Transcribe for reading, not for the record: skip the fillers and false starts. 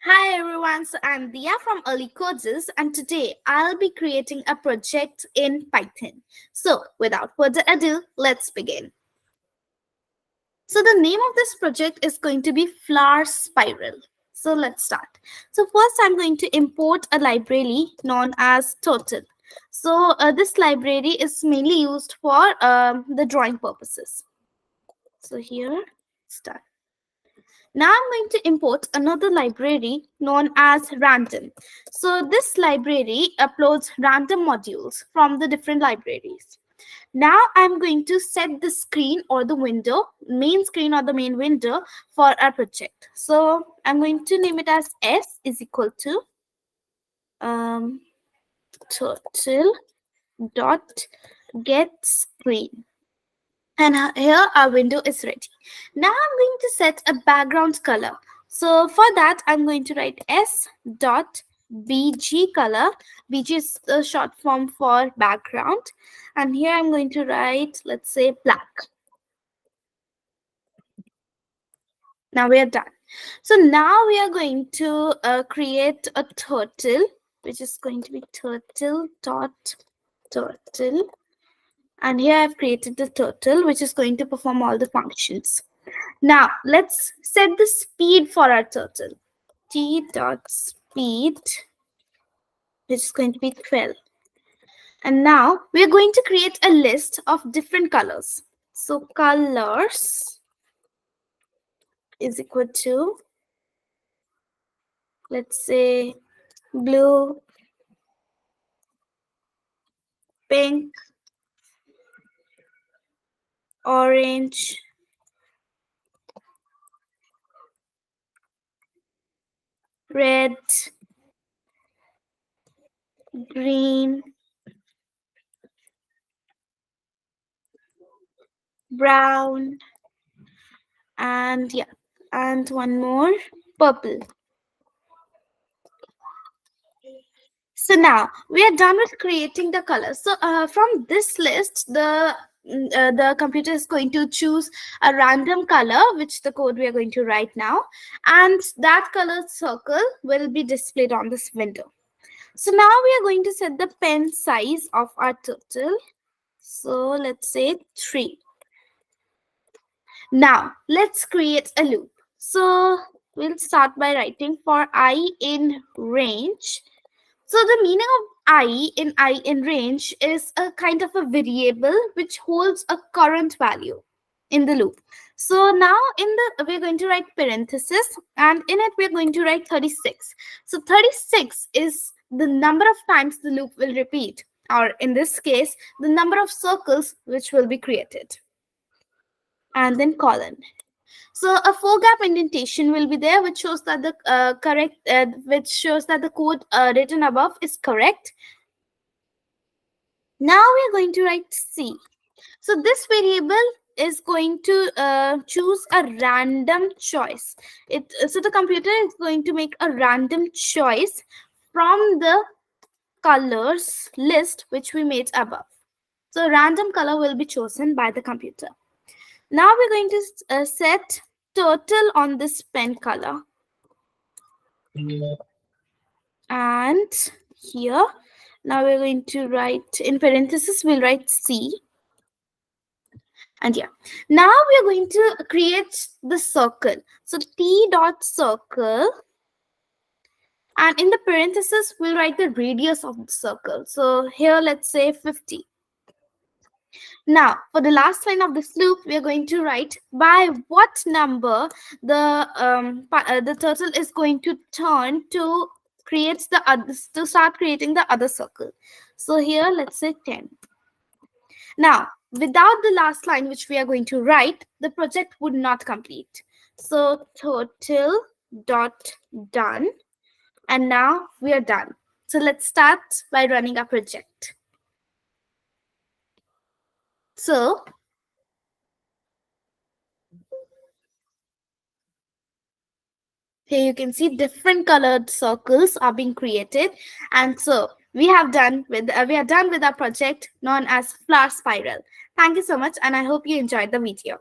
Hi everyone, so I'm Diya from Early Courses and today I'll be creating a project in Python. So without further ado, let's begin. So the name of this project is going to be Flower Spiral. So let's start. So first I'm going to import a library known as Turtle. So this library is mainly used for the drawing purposes. So here, start. Now I'm going to import another library known as random. So this library uploads random modules from the different libraries. Now I'm going to set the screen or the window, main screen or the main window for our project. So I'm going to name it as S is equal to um, total dot get screen. And here our window is ready. Now I'm going to set a background color. So for that, I'm going to write s dot bg color. Bg is the short form for background. And here I'm going to write, let's say, black. Now we are done. So now we are going to create a turtle, which is going to be turtle dot turtle. And here I've created the turtle, which is going to perform all the functions. Now let's set the speed for our turtle. T dot speed, which is going to be 12. And now we're going to create a list of different colors. So colors is equal to, let's say, blue, pink, orange, red, green, brown, and yeah, and one more, purple. So now we are done with creating the colors. So from this list, the computer is going to choose a random color, which the code we are going to write now, and that colored circle will be displayed on this window. So now we are going to set the pen size of our turtle. So let's say 3. Now let's create a loop. So we'll start by writing for I in range. So the meaning of I in range is a kind of a variable which holds a current value in the loop. So now we're going to write parenthesis and in it we're going to write 36. So 36 is the number of times the loop will repeat, or in this case the number of circles which will be created, and then colon. So a four gap indentation will be there, which shows that the code written above is correct. Now we are going to write C. So this variable is going to choose a random choice. So the computer is going to make a random choice from the colors list which we made above. So random color will be chosen by the computer. Now we're going to set turtle on this pen color. And here, now we're going to write, in parentheses, we'll write C. And yeah, now we're going to create the circle. So T dot circle. And in the parentheses, we'll write the radius of the circle. So here, let's say 50. Now, for the last line of this loop, we are going to write by what number the turtle is going to turn to start creating the other circle. So here, let's say 10. Now, without the last line which we are going to write, the project would not complete. So total dot done, and now we are done. So let's start by running our project. So here you can see different colored circles are being created, and so we are done with our project known as Flower Spiral. Thank you so much, and I hope you enjoyed the video.